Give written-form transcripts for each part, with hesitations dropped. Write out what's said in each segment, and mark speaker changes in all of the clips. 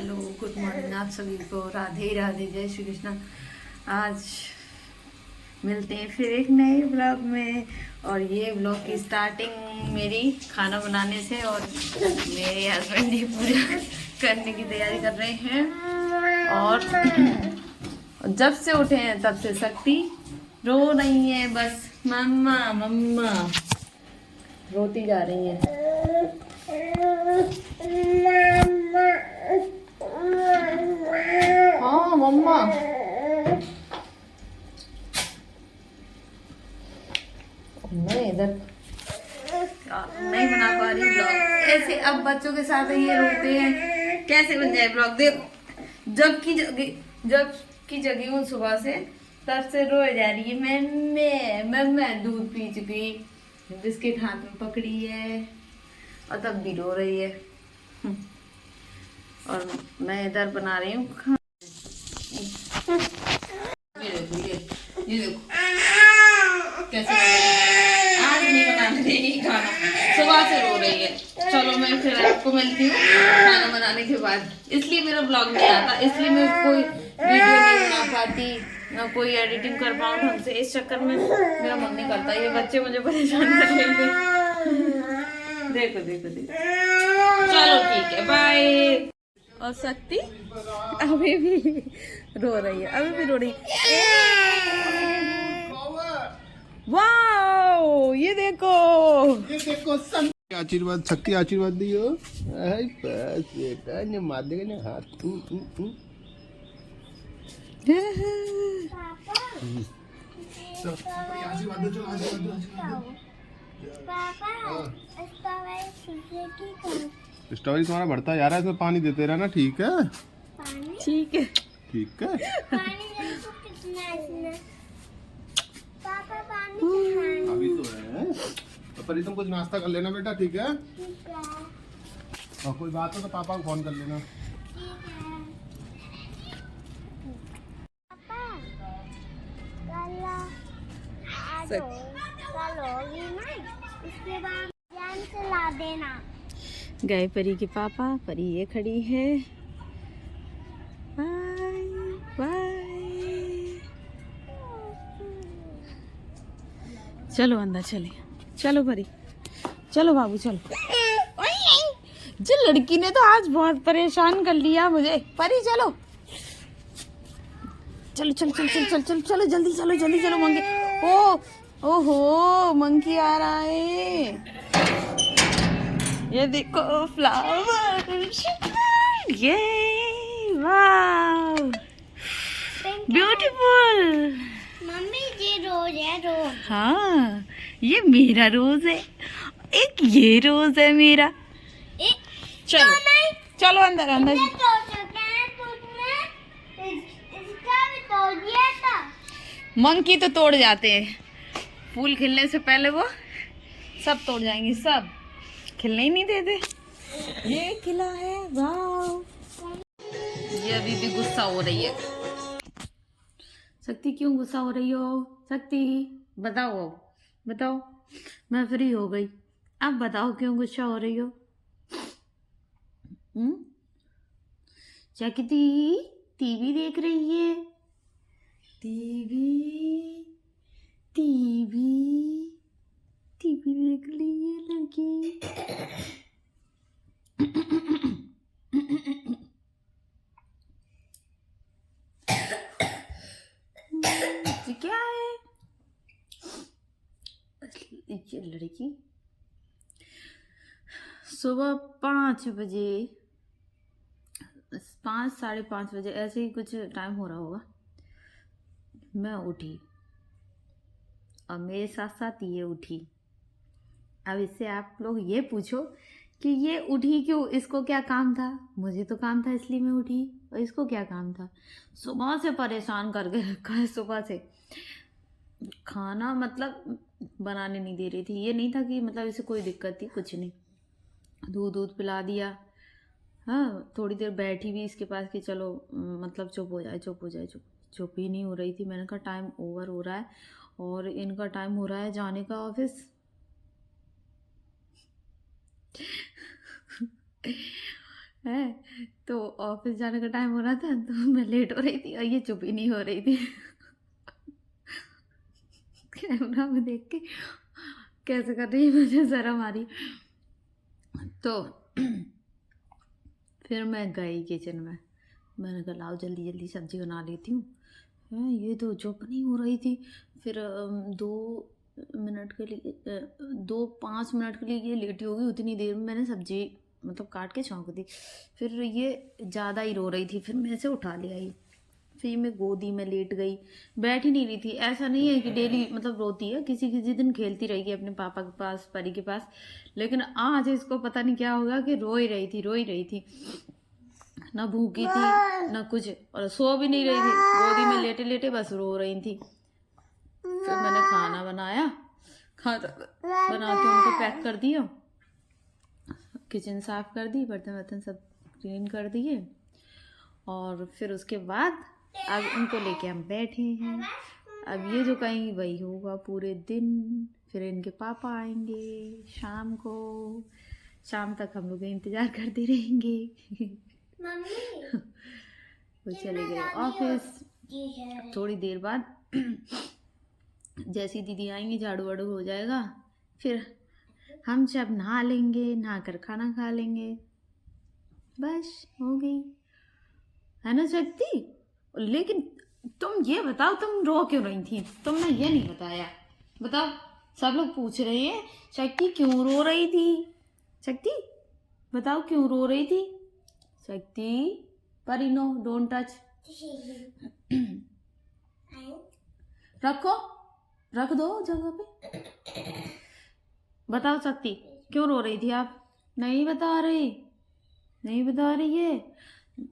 Speaker 1: Hello good morning आप सभी को। राधे राधे, जय श्री कृष्ण। आज मिलते हैं फिर एक नए ब्लॉग में। और ये ब्लॉग की स्टार्टिंग मेरी खाना बनाने से, और मेरे हस्बैंड जी पूजा करने की तैयारी कर रहे हैं। और जब से उठे हैं तब से शक्ति रो रही है, बस मम्मा मम्मा रोती जा रही है। हाँ मम्मा, मैं इधर नहीं बना पा रही ब्लॉग ऐसे। अब बच्चों के साथ ये रोते हैं, कैसे बन जाए ब्लॉग। देखो जब की जगी हूँ सुबह से, तब से रोए जा रही है। मैं दूध पी चुकी, बिस्किट हाथ में पकड़ी है और तब भी रो रही है। और मैं इधर बना रही हूँ खाना। ये देखो कैसे आज नहीं बनाने देगी खाना, सुबह से रो रही है। चलो मैं फिर आपको मिलती हूँ खाना बनाने के बाद। इसलिए मेरा ब्लॉग नहीं आता, इसलिए मैं कोई वीडियो नहीं बना पाती, ना कोई एडिटिंग कर पाऊँ ढंग से। इस चक्कर में मेरा मन नहीं करता, ये बच्चे मुझे परेशान कर लेंगे। देखो देखो देखो, चलो ठीक है, बाय। और शक्ति अभी भी रो रही है, अभी भी रो रही है। वाओ, ये देखो
Speaker 2: आशीर्वाद, शक्ति आशीर्वाद दियो। आई बस बेटा ने मार देगा ने हाथ। आशीर्वाद दो, आशीर्वाद दो। स्ट्रॉबेरी तुम्हारा बढ़ता जा रहा है, इसमें पानी देते रहना, ठीक है?
Speaker 1: ठीक है
Speaker 2: ठीक है। अभी तो है, तो पर तुम कुछ नाश्ता कर लेना बेटा, ठीक है? और कोई बात हो तो पापा को फोन कर लेना।
Speaker 3: इसके बाद ध्यान से ला देना।
Speaker 1: गए परी के पापा, परी ये खड़ी है। Bye bye. चलो अंदर चले, चलो परी, चलो बाबू चलो। जो लड़की ने तो आज बहुत परेशान कर लिया मुझे। परी चलो चलो चलो चलो चलो चलो चलो चलो जल्दी चलो, जल्दी चलो। मंकी, ओहो मंकी आ रहा है। ये देखो फ्लावर्स, ये वाव ब्यूटीफुल।
Speaker 3: मम्मी ये रोज है, रोज।
Speaker 1: हाँ ये मेरा रोज है, एक ये रोज है मेरा। चलो चलो अंदर अंदर। मंकी तो तोड़ जाते हैं, फूल खिलने से पहले वो सब तोड़ जाएंगे, सब खिलने ही नहीं देते। ये खिला है, वाह। ये अभी भी गुस्सा हो रही है। शक्ति क्यों गुस्सा हो रही हो? शक्ति बताओ, बताओ। मैं फ्री हो गई, अब बताओ क्यों गुस्सा हो रही हो? शक्ति टीवी देख रही है, टीवी टीवी टीवी देख रही है लड़की। क्या है ये लड़की? सुबह 5 बजे, 5 साढ़े 5 बजे ऐसे ही कुछ टाइम हो रहा होगा, मैं उठी और मेरे साथ साथ ये उठी। अब इससे आप लोग ये पूछो कि ये उठी क्यों, इसको क्या काम था? मुझे तो काम था इसलिए मैं उठी, और इसको क्या काम था? सुबह से परेशान करके रखा है, सुबह से खाना मतलब बनाने नहीं दे रही थी। ये नहीं था कि मतलब इसे कोई दिक्कत थी, कुछ नहीं। दूध पिला दिया, हाँ थोड़ी देर बैठी भी इसके पास कि चलो मतलब चुप हो जाए, चुप हो जाए। चुप ही नहीं हो रही थी। मैंने कहा टाइम ओवर हो रहा है और इनका टाइम हो रहा है जाने का ऑफिस। है। तो ऑफिस जाने का टाइम हो रहा था तो मैं लेट हो रही थी और ये चुप ही नहीं हो रही थी। कैमरा में देख के कैसे कर रही है, मुझे शर्म आ रही। तो फिर मैं गई किचन में, मैंने कहा लाओ जल्दी जल्दी सब्जी बना लेती हूँ। हैं, ये तो चुप नहीं हो रही थी। फिर 2 मिनट के लिए 5 मिनट के लिए ये लेटी होगी, उतनी देर में मैंने सब्जी मतलब काट के छौंक दी। फिर ये ज़्यादा ही रो रही थी, फिर मैं इसे उठा ले आई, फिर मैं गोदी में लेट गई। बैठ ही नहीं रही थी। ऐसा नहीं है कि डेली मतलब रोती है, किसी किसी दिन खेलती रहेगी अपने पापा के पास, परी के पास, लेकिन आज इसको पता नहीं क्या होगा कि रो ही रही थी। ना भूखी थी ना कुछ, और सो भी नहीं रही थी, गोदी में लेटे लेटे बस रो रही थी। फिर मैंने खाना बनाया, खाना बना के उनको पैक कर दिया, किचन साफ कर दी, बर्तन वर्तन सब क्लीन कर दिए, और फिर उसके बाद अब इनको लेके हम बैठे हैं। अब ये जो कहीं वही होगा पूरे दिन। फिर इनके पापा आएंगे शाम को, शाम तक हम लोग इंतजार करते रहेंगे।
Speaker 3: मम्मी
Speaker 1: वो चले गए ऑफिस। थोड़ी देर बाद जैसी दीदी आएंगी झाड़ू वाड़ू हो जाएगा, फिर हम सब नहा लेंगे, नहा कर खाना खा लेंगे, बस हो गई, है ना शक्ति। लेकिन तुम ये बताओ, तुम रो क्यों रही थी? तुमने ये नहीं बताया, बताओ। सब लोग पूछ रहे हैं शक्ति क्यों रो रही थी, शक्ति बताओ क्यों रो रही थी। शक्ति, परिनो डोंट टच, रखो, रख दो जगह पे। बताओ शक्ति क्यों रो रही थी आप? नहीं बता रही है।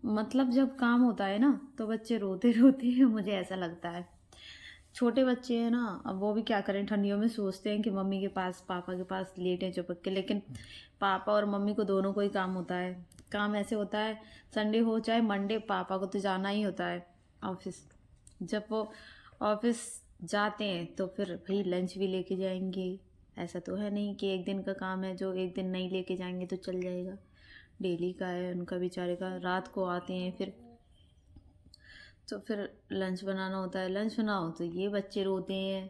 Speaker 1: मतलब जब काम होता है ना तो बच्चे रोते रोते हैं, मुझे ऐसा लगता है। छोटे बच्चे हैं ना, अब वो भी क्या करें, ठंडियों में सोचते हैं कि मम्मी के पास पापा के पास लेटें चुपक के, लेकिन पापा और मम्मी को दोनों को ही काम होता है। काम ऐसे होता है, संडे हो चाहे मंडे, पापा को तो जाना ही होता है ऑफिस। जब वो ऑफिस जाते हैं तो फिर भाई लंच भी लेके जाएंगे। ऐसा तो है नहीं कि एक दिन का काम है जो एक दिन नहीं लेके जाएंगे तो चल जाएगा, डेली का है उनका बेचारे का। रात को आते हैं फिर, तो फिर लंच बनाना होता है, लंच बनाओ तो ये बच्चे रोते हैं।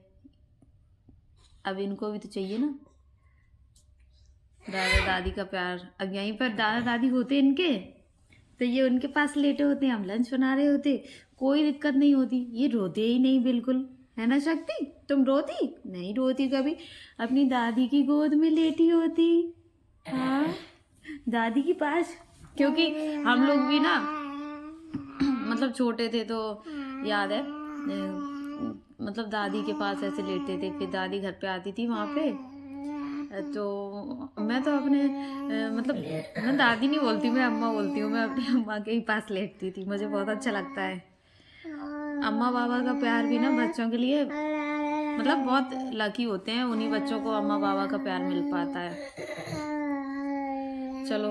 Speaker 1: अब इनको भी तो चाहिए ना दादा दादी का प्यार। अब यहीं पर दादा दादी होते इनके, तो ये उनके पास लेटे होते हैं, हम लंच बना रहे होते, कोई दिक्कत नहीं होती। ये रोते ही नहीं बिल्कुल, है ना शक्ति? तुम रोती नहीं? रोती कभी अपनी दादी की गोद में लेटी होती, हाँ दादी के पास। क्योंकि हम लोग भी ना मतलब छोटे थे तो याद है, मतलब दादी के पास ऐसे लेटते थे, फिर दादी घर पे आती थी वहाँ पे, तो मैं तो अपने मतलब मैं दादी नहीं बोलती, मैं अम्मा बोलती हूँ, मैं अपनी अम्मा के ही पास लेटती थी। मुझे बहुत अच्छा लगता है। अम्मा बाबा का प्यार भी ना बच्चों के लिए मतलब बहुत लकी होते हैं, उन्हीं बच्चों को अम्मा बाबा का प्यार मिल पाता है। चलो,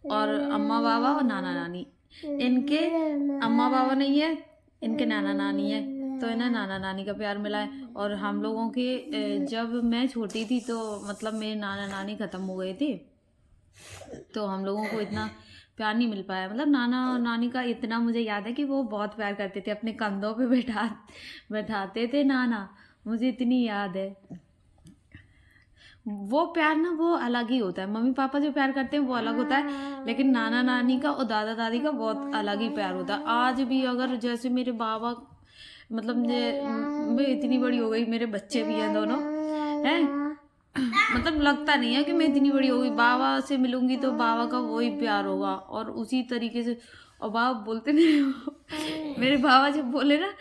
Speaker 1: और अम्मा बाबा और नाना नानी, इनके अम्मा बाबा नहीं है, इनके नाना नानी है, तो इन्हें नाना नानी का प्यार मिला है। और हम लोगों के जब मैं छोटी थी तो मतलब मेरे नाना नानी ख़त्म हो गए थे, तो हम लोगों को इतना प्यार नहीं मिल पाया। मतलब नाना और नानी का इतना मुझे याद है कि वो बहुत प्यार करते थे, अपने कंधों पे बैठाते थे नाना, मुझे इतनी याद है। वो प्यार ना वो अलग ही होता है। मम्मी पापा जो प्यार करते हैं वो अलग होता है, लेकिन नाना नानी का और दादा दादी का बहुत अलग ही प्यार होता है। आज भी अगर जैसे मेरे बाबा मतलब मैं इतनी बड़ी हो गई, मेरे बच्चे भी हैं दोनों हैं, मतलब लगता नहीं है कि मैं इतनी बड़ी हो गई। बाबा से मिलूंगी तो बाबा का वही प्यार होगा और उसी तरीके से। और बाबा बोलते मेरे बाबा जब बोले ना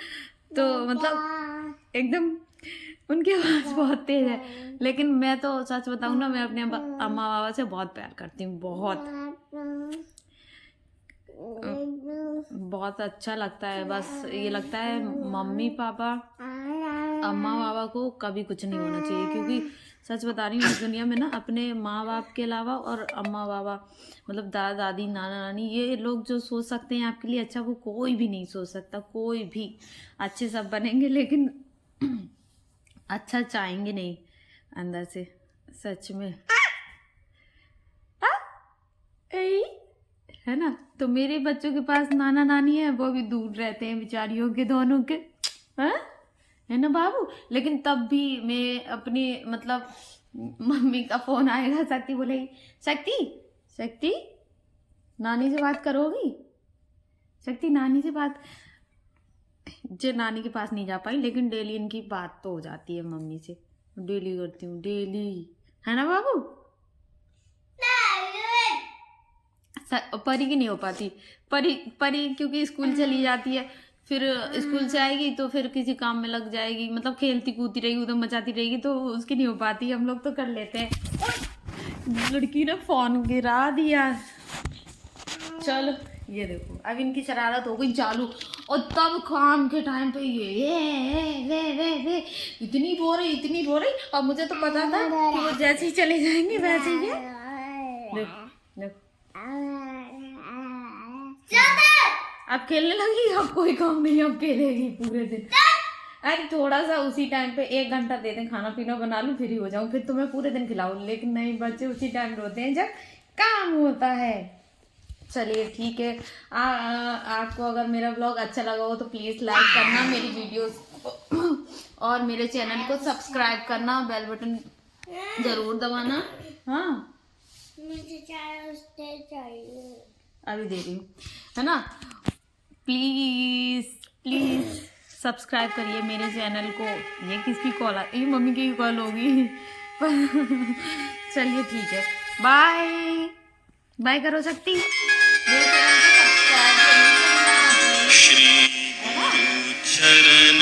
Speaker 1: तो मतलब एकदम उनकी आवाज़ बहुत तेज है, लेकिन मैं तो सच बताऊँ ना, मैं अपने अम्मा बाबा से बहुत प्यार करती हूँ, बहुत अच्छा लगता है। बस ये लगता है मम्मी पापा अम्मा बाबा को कभी कुछ नहीं होना चाहिए, क्योंकि सच बता रही हूँ इस दुनिया में ना अपने माँ बाप के अलावा और अम्मा बाबा मतलब दादा दादी नाना नानी, ये लोग जो सोच सकते हैं आपके लिए अच्छा, वो कोई भी नहीं सोच सकता। कोई भी अच्छे सब बनेंगे लेकिन अच्छा चाहेंगे नहीं अंदर से, सच में। है ना। तो मेरे बच्चों के पास नाना नानी है, वो भी दूर रहते हैं बेचारियों के दोनों के, है ना बाबू। लेकिन तब भी मैं अपनी मतलब मम्मी का फोन आएगा, शक्ति बोलेगी शक्ति शक्ति नानी से बात करोगी, शक्ति नानी से बात। जो नानी के पास नहीं जा पाई, लेकिन डेली इनकी बात तो हो जाती है मम्मी से, डेली करती हूँ डेली, है ना बाबू। परी की नहीं हो पाती, परी क्योंकि स्कूल चली जाती है, फिर स्कूल से आएगी तो फिर किसी काम में लग जाएगी, मतलब खेलती कूदती रहेगी, उधर मचाती रहेगी, तो उसकी नहीं हो पाती। हम लोग तो कर लेते हैं। लड़की ने फोन गिरा दिया। चलो ये देखो अब इनकी शरारत हो गई चालू, और तब काम के टाइम पे वे इतनी रो रही। और मुझे तो पता था कि वो जैसे ही चले जाएंगे वैसे ही देखो अब खेलने लगी। अब कोई काम नहीं, अब खेलेगी पूरे दिन। अरे थोड़ा सा उसी टाइम पे 1 घंटा दे दें, खाना पीना बना लूँ, फ्री हो जाऊँ, फिर तो मैं पूरे दिन खिलाऊँ। लेकिन नहीं, बच्चे उसी टाइम रोते हैं जब काम होता है। चलिए ठीक है। आपको अगर मेरा ब्लॉग अच्छा लगा हो तो प्लीज़ लाइक करना मेरी वीडियोस को, और मेरे चैनल को सब्सक्राइब करना, बेल बटन ज़रूर दबाना। हाँ
Speaker 3: मुझे चाहिए,
Speaker 1: अभी दे रही हूँ, है ना। प्लीज़ सब्सक्राइब करिए मेरे चैनल को। ये किसकी कॉल आ, ये मम्मी की कॉल होगी। चलिए ठीक है, बाय बाय करो शक्ति। मेरे चैनल को सब्सक्राइब करिए।
Speaker 4: श्री गुरु चरण